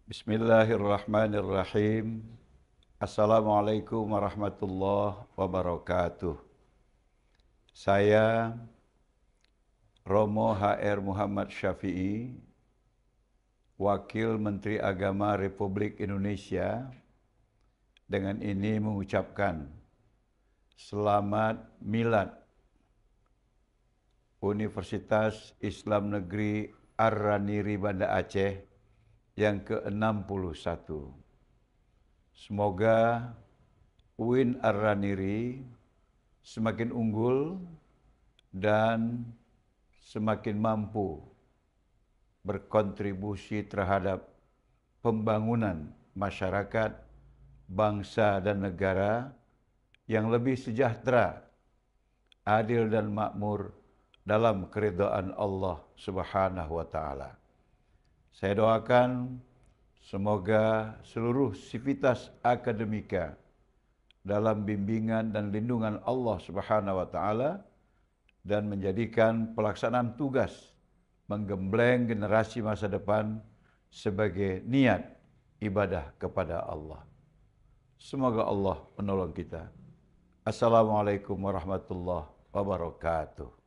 Bismillahirrahmanirrahim. Assalamualaikum warahmatullahi wabarakatuh. Saya Romo HR Muhammad Syafi'i, Wakil Menteri Agama Republik Indonesia, dengan ini mengucapkan Selamat Milad Universitas Islam Negeri Ar-Raniri Banda Aceh yang ke-61. Semoga UIN Ar-Raniri semakin unggul dan semakin mampu berkontribusi terhadap pembangunan masyarakat, bangsa dan negara yang lebih sejahtera, adil dan makmur dalam keridhaan Allah Subhanahu wa taala. Saya doakan semoga seluruh sivitas akademika dalam bimbingan dan lindungan Allah Subhanahu wa taala dan menjadikan pelaksanaan tugas menggembleng generasi masa depan sebagai niat ibadah kepada Allah. Semoga Allah menolong kita. Assalamualaikum warahmatullahi wabarakatuh.